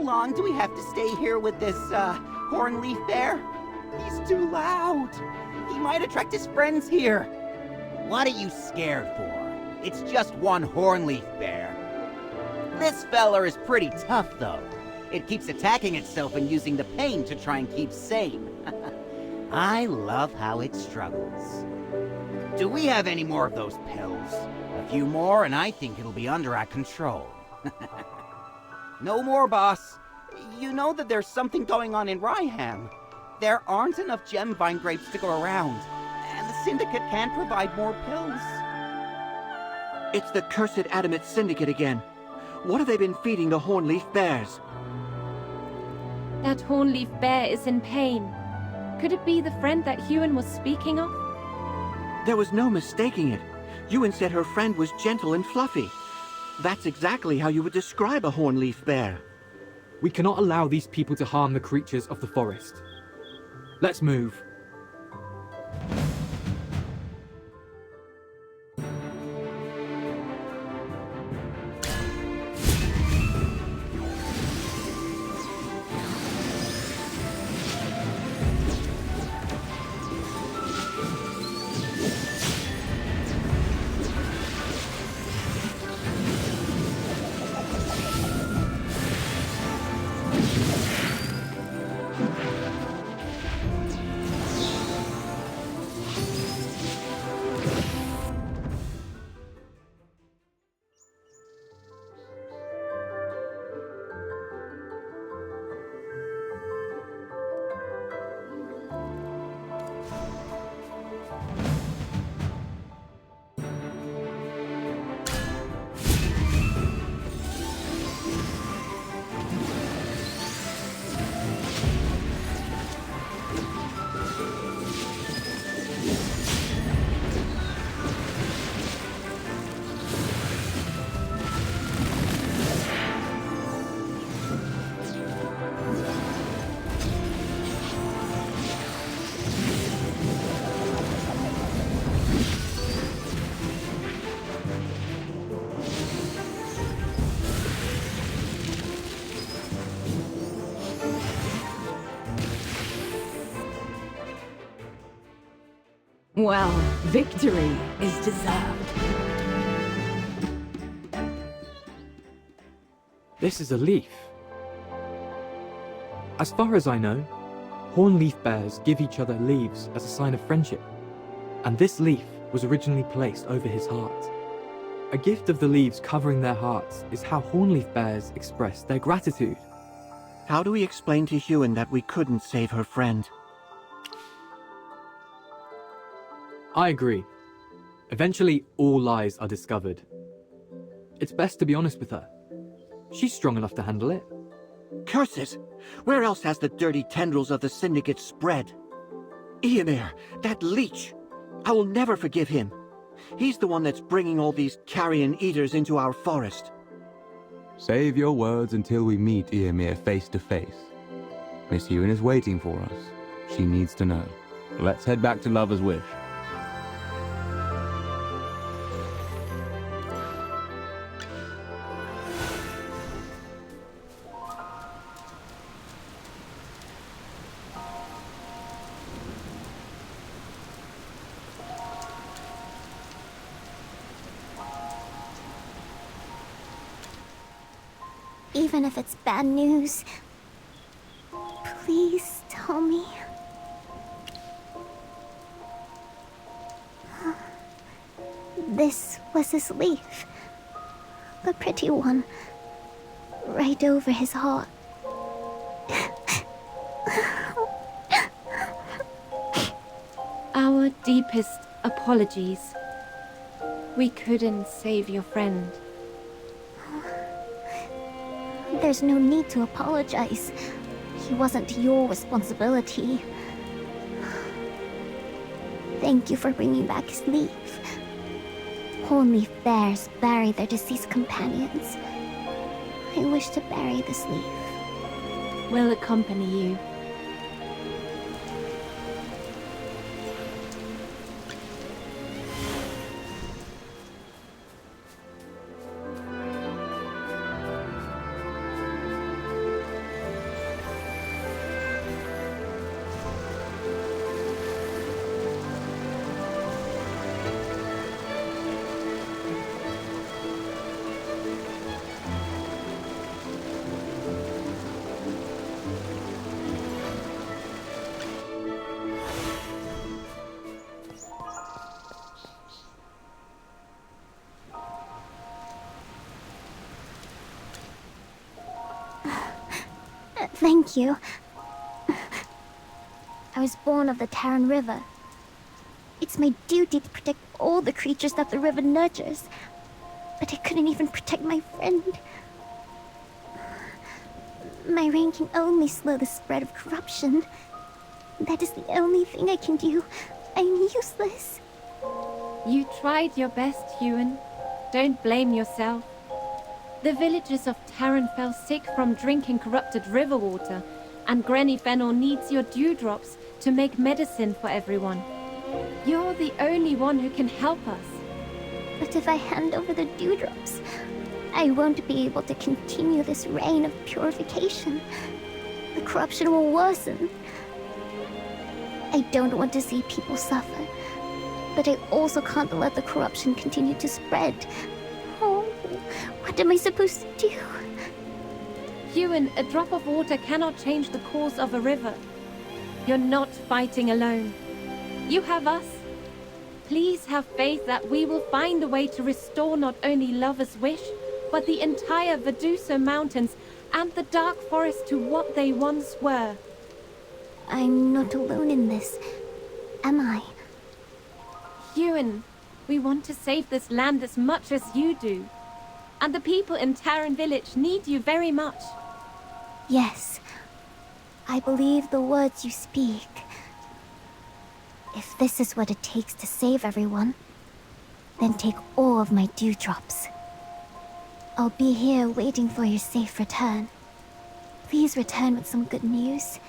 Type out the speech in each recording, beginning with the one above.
long do we have to stay here with this, hornleaf bear? He's too loud. He might attract his friends here. What are you scared for? It's just one hornleaf bear. This feller is pretty tough, though. It keeps attacking itself and using the pain to try and keep sane. I love how it struggles. Do we have any more of those pills? A few more and I think it'll be under our control. No more, boss. You know that there's something going on in Ryham. There aren't enough gem vine grapes to go around, and the Syndicate can't provide more pills. It's the cursed Adamant Syndicate again. What have they been feeding the hornleaf bears? That hornleaf bear is in pain. Could it be the friend that Hujan was speaking of? There was no mistaking it. Hujan said her friend was gentle and fluffy. That's exactly how you would describe a hornleaf bear. We cannot allow these people to harm the creatures of the forest. Let's move. Well, victory is deserved. This is a leaf. As far as I know, hornleaf bears give each other leaves as a sign of friendship, and this leaf was originally placed over his heart. A gift of the leaves covering their hearts is how hornleaf bears express their gratitude. How do we explain to Hujan that we couldn't save her friend? I agree. Eventually, all lies are discovered. It's best to be honest with her. She's strong enough to handle it. Curses! Where else has the dirty tendrils of the Syndicate spread? Ymir, that leech! I will never forgive him. He's the one that's bringing all these carrion eaters into our forest. Save your words until we meet Ymir face to face. Miss Hujan is waiting for us. She needs to know. Let's head back to Lover's Wish. Even if it's bad news, please tell me. This was his leaf. The pretty one. Right over his heart. Our deepest apologies. We couldn't save your friend. There's no need to apologize. He wasn't your responsibility. Thank you for bringing back his leaf. Hornleaf bears bury their deceased companions. I wish to bury this leaf. We'll accompany you. Thank you. I was born of the Terran River. It's my duty to protect all the creatures that the river nurtures. But I couldn't even protect my friend. My rain can only slow the spread of corruption. That is the only thing I can do. I'm useless. You tried your best, Huan. Don't blame yourself. The villagers of Terran fell sick from drinking corrupted river water, and Granny Fennel needs your dewdrops to make medicine for everyone. You're the only one who can help us. But if I hand over the dewdrops, I won't be able to continue this reign of purification. The corruption will worsen. I don't want to see people suffer, but I also can't let the corruption continue to spread. Oh, what am I supposed to do? Huan, a drop of water cannot change the course of a river. You're not fighting alone. You have us. Please have faith that we will find a way to restore not only Lover's Wish, but the entire Veduso Mountains and the Dark Forest to what they once were. I'm not alone in this, am I? Huan, we want to save this land as much as you do. And the people in Terran Village need you very much. Yes, I believe the words you speak. If this is what it takes to save everyone, then take all of my dewdrops. I'll be here waiting for your safe return. Please return with some good news.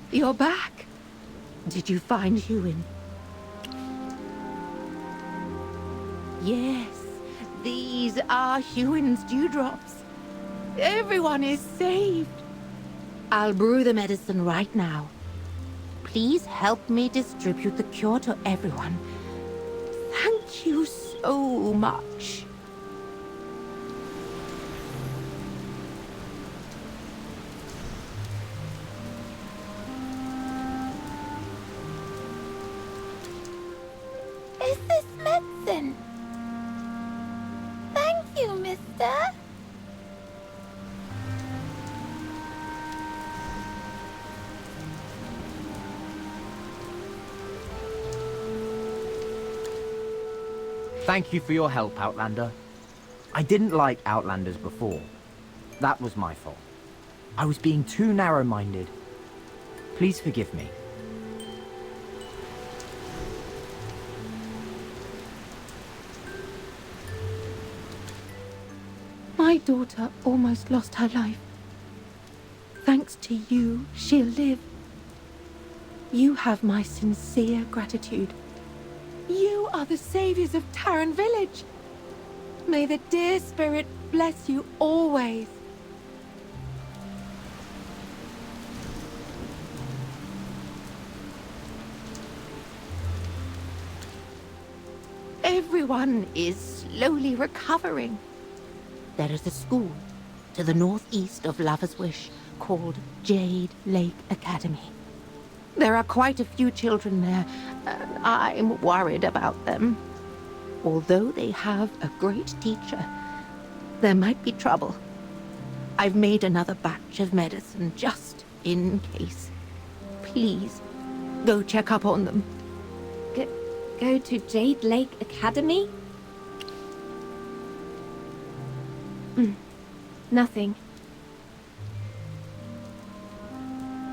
You're back. Did you find Huan? Yes, these are Huan's dewdrops. Everyone is saved. I'll brew the medicine right now. Please help me distribute the cure to everyone. Thank you so much. Is this medicine? Thank you, mister. Thank you for your help, Outlander. I didn't like Outlanders before. That was my fault. I was being too narrow-minded. Please forgive me. My daughter almost lost her life. Thanks to you, she'll live. You have my sincere gratitude. You are the saviors of Terran Village. May the dear spirit bless you always. Everyone is slowly recovering. There is a school to the northeast of Lover's Wish called Jade Lake Academy. There are quite a few children there, and I'm worried about them. Although they have a great teacher, there might be trouble. I've made another batch of medicine just in case. Please, go check up on them. Go to Jade Lake Academy? Nothing.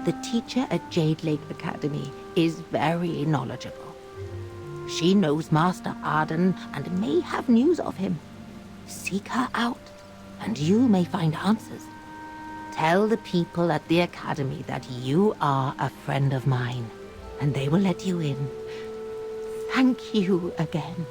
The teacher at Jade Lake Academy is very knowledgeable. She knows Master Arden and may have news of him. Seek her out, and you may find answers. Tell the people at the Academy that you are a friend of mine, and they will let you in. Thank you again.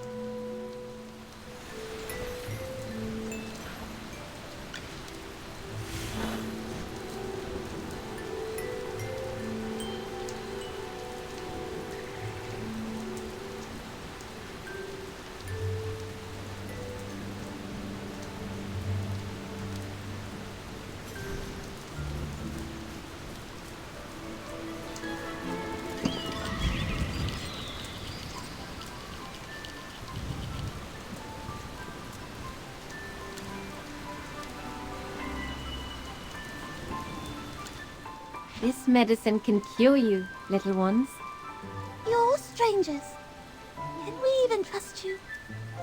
This medicine can cure you, little ones. You're strangers. Can we even trust you?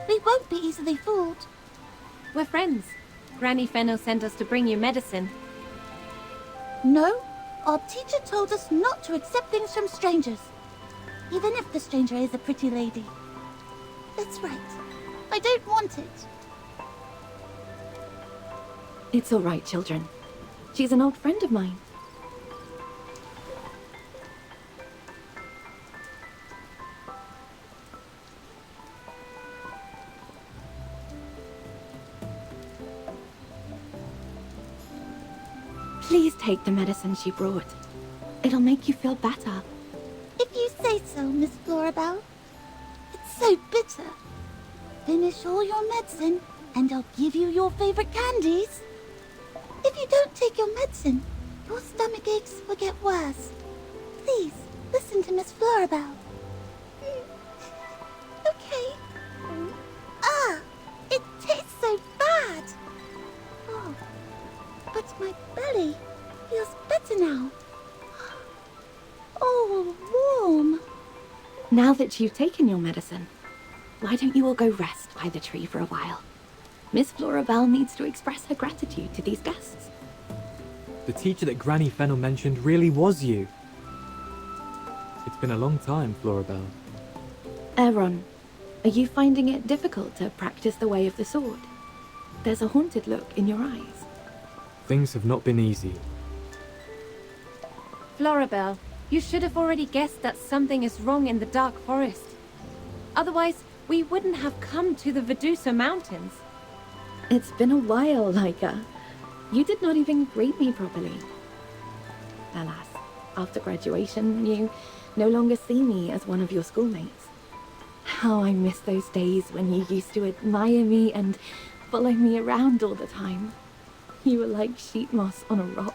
We won't be easily fooled. We're friends. Granny Fennel sent us to bring you medicine. No, our teacher told us not to accept things from strangers. Even if the stranger is a pretty lady. That's right. I don't want it. It's all right, children. She's an old friend of mine. Please take the medicine she brought. It'll make you feel better. If you say so, Miss Florabelle. It's so bitter. Finish all your medicine, and I'll give you your favorite candies. If you don't take your medicine, your stomach aches will get worse. Please, listen to Miss Florabelle. Okay. Ah, it tastes so bad. Oh, but my belly feels better now. Oh, warm. Now that you've taken your medicine, why don't you all go rest by the tree for a while? Miss Florabelle needs to express her gratitude to these guests. The teacher that Granny Fennel mentioned really was you. It's been a long time, Florabelle. Aaron, are you finding it difficult to practice the way of the sword? There's a haunted look in your eyes. Things have not been easy. Florabelle, you should have already guessed that something is wrong in the Dark Forest. Otherwise, we wouldn't have come to the Vedusa Mountains. It's been a while, Laika. You did not even greet me properly. Alas, after graduation, you no longer see me as one of your schoolmates. How I miss those days when you used to admire me and follow me around all the time. You were like sheet moss on a rock,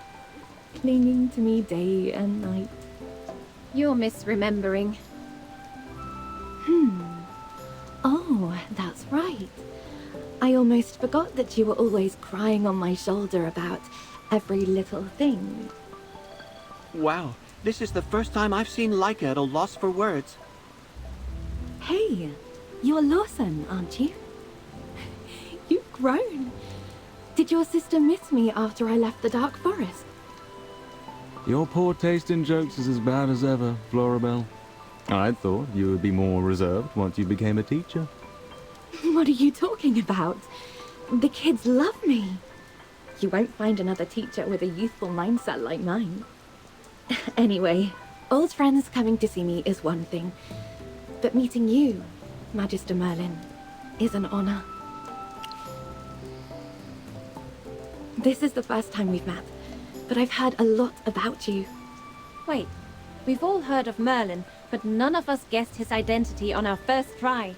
clinging to me day and night. You're misremembering. Oh, that's right. I almost forgot that you were always crying on my shoulder about every little thing. Wow, this is the first time I've seen Laika at a loss for words. Hey, you're Lawson, aren't you? You've grown. Did your sister miss me after I left the Dark Forest? Your poor taste in jokes is as bad as ever, Florabelle. I thought you would be more reserved once you became a teacher. What are you talking about? The kids love me. You won't find another teacher with a youthful mindset like mine. Anyway, old friends coming to see me is one thing. But meeting you, Magister Merlin, is an honor. This is the first time we've met, but I've heard a lot about you. Wait, we've all heard of Merlin, but none of us guessed his identity on our first try.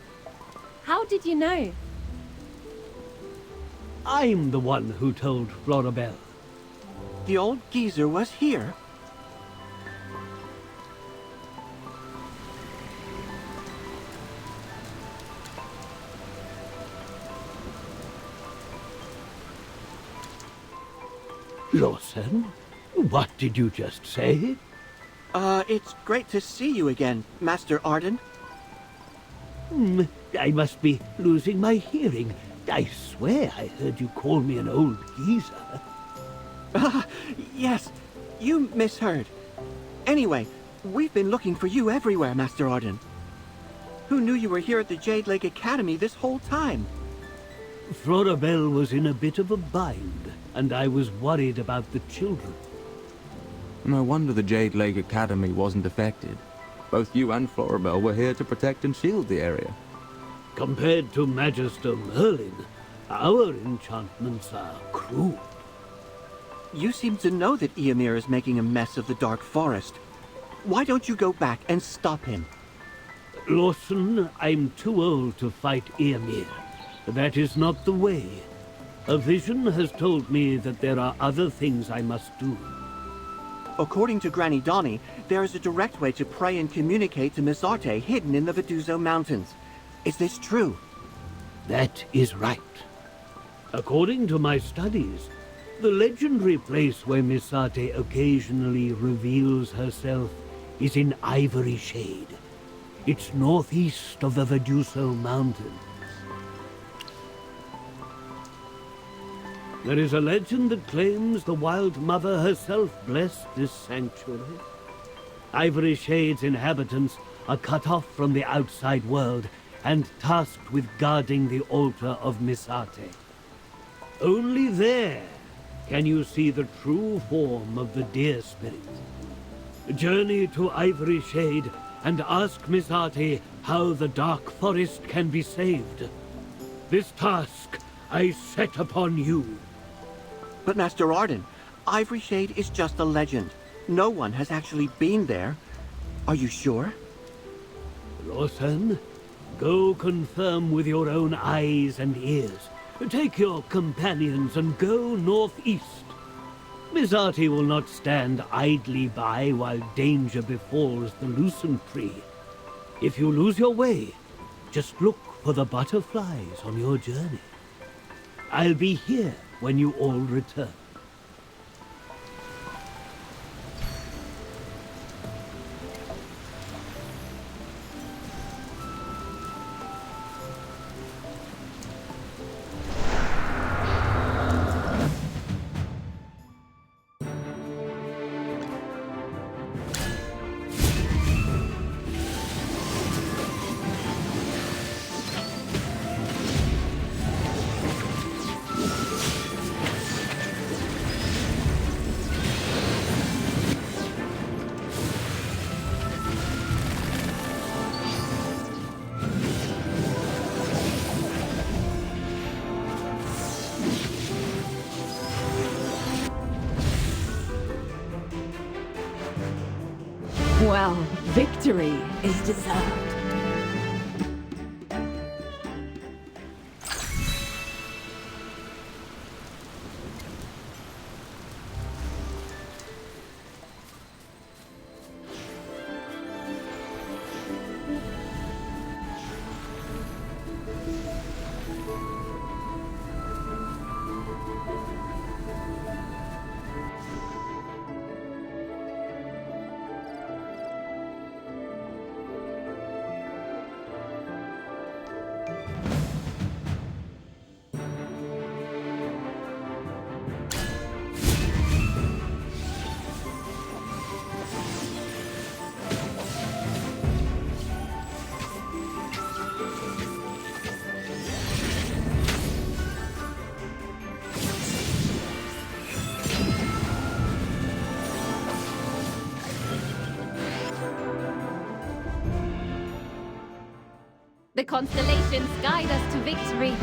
How did you know? I'm the one who told Florabelle. The old geezer was here. Lawson, what did you just say? It's great to see you again, Master Arden. I must be losing my hearing. I swear I heard you call me an old geezer. Yes, you misheard. Anyway, we've been looking for you everywhere, Master Arden. Who knew you were here at the Jade Lake Academy this whole time? Florabelle was in a bit of a bind, and I was worried about the children. No wonder the Jade Lake Academy wasn't affected. Both you and Florabelle were here to protect and shield the area. Compared to Magister Merlin, our enchantments are cruel. You seem to know that Eomer is making a mess of the Dark Forest. Why don't you go back and stop him? Lawson, I'm too old to fight Eomer. That is not the way. A vision has told me that there are other things I must do. According to Granny Donnie, there is a direct way to pray and communicate to Miss Arte hidden in the Veduso Mountains. Is this true? That is right. According to my studies, The legendary place where Misate occasionally reveals herself is in Ivory Shade. It's northeast of the Veduso Mountains. There is a legend that claims the Wild Mother herself blessed this sanctuary. Ivory Shade's inhabitants are cut off from the outside world and tasked with guarding the altar of Misate. Only there can you see the true form of the deer spirit. Journey to Ivory Shade and ask Misate how the Dark Forest can be saved. This task I set upon you. But Master Arden, Ivory Shade is just a legend. No one has actually been there. Are you sure? Lawson, go confirm with your own eyes and ears. Take your companions and go northeast. Misate will not stand idly by while danger befalls the Lucent Tree. If you lose your way, just look for the butterflies on your journey. I'll be here when you all return. Well, victory is deserved. The constellations guide us to victory.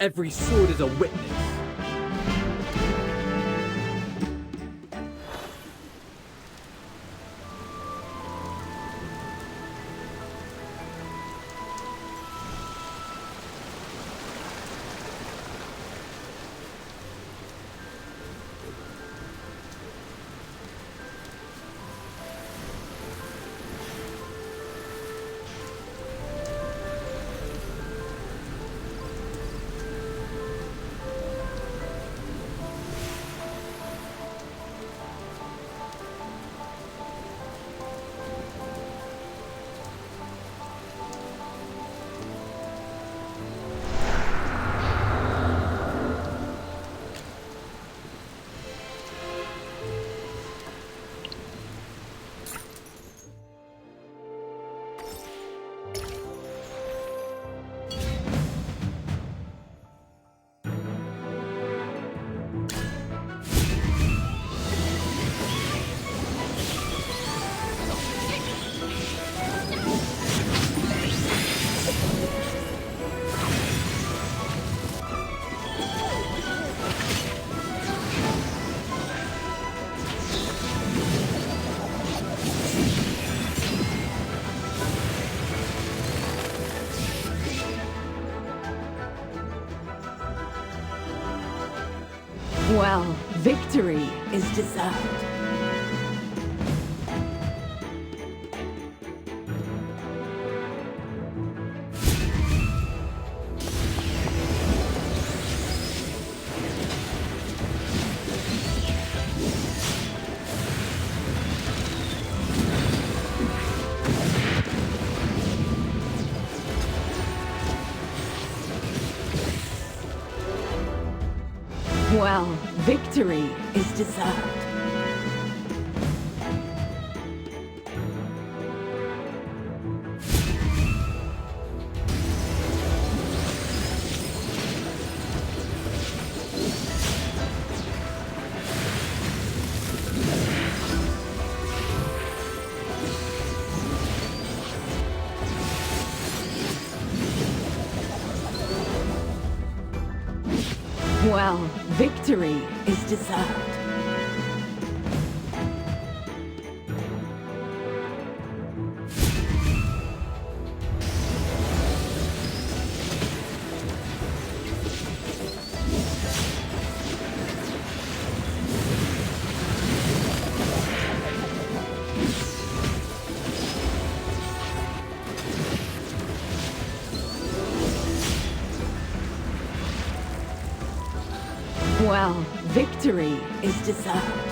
Every sword is a witness. Well, victory is deserved. Well, victory is deserved. Well, victory is deserved. Well, victory is deserved.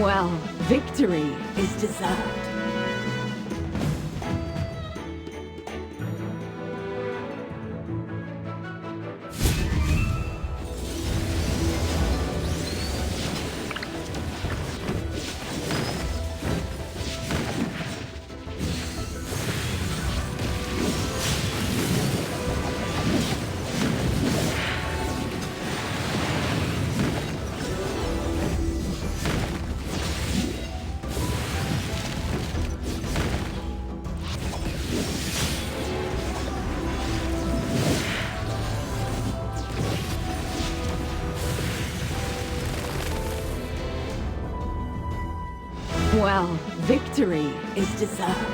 Well, victory is deserved. Well, victory is deserved.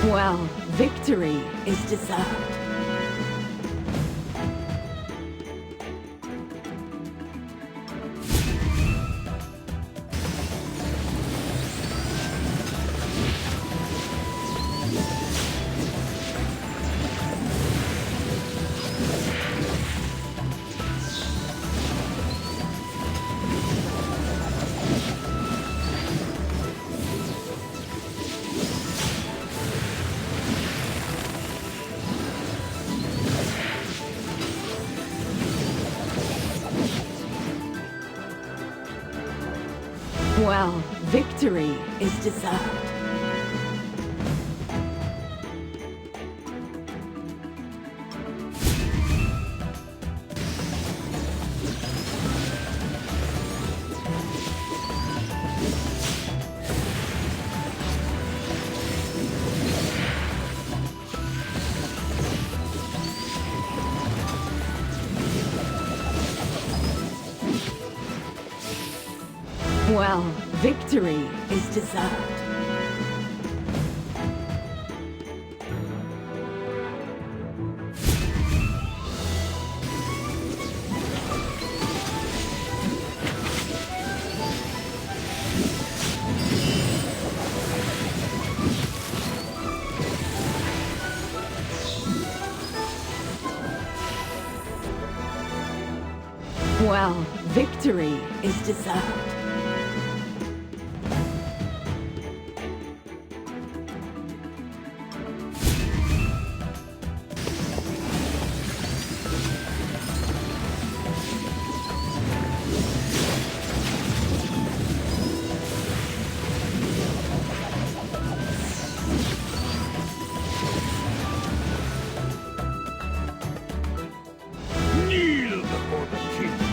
Well, victory is deserved. Well, victory is deserved. Well, victory is deserved. Well, victory is deserved. Kneel before the king.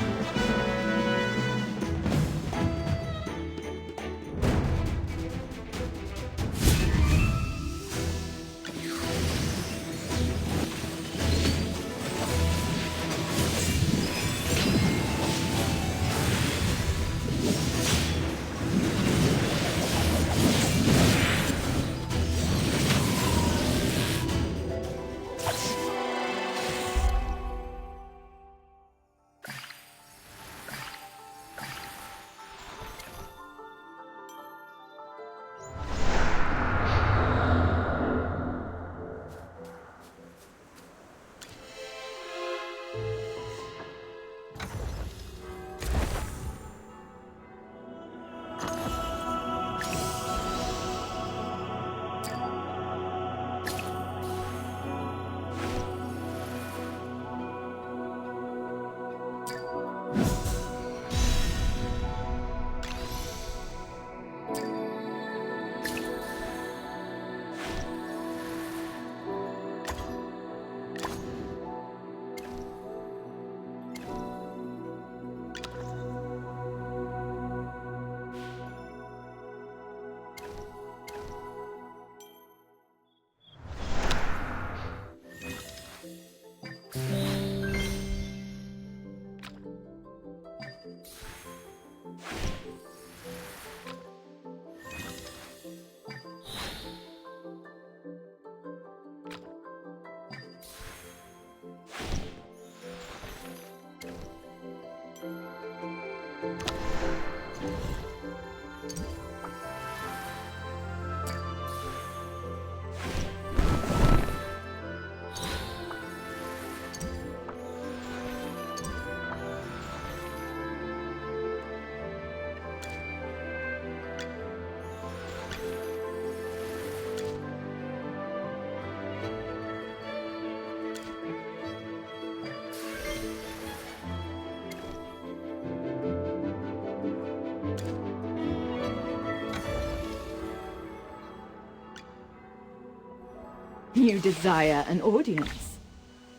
You desire an audience.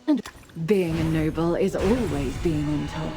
And being a noble is always being on top.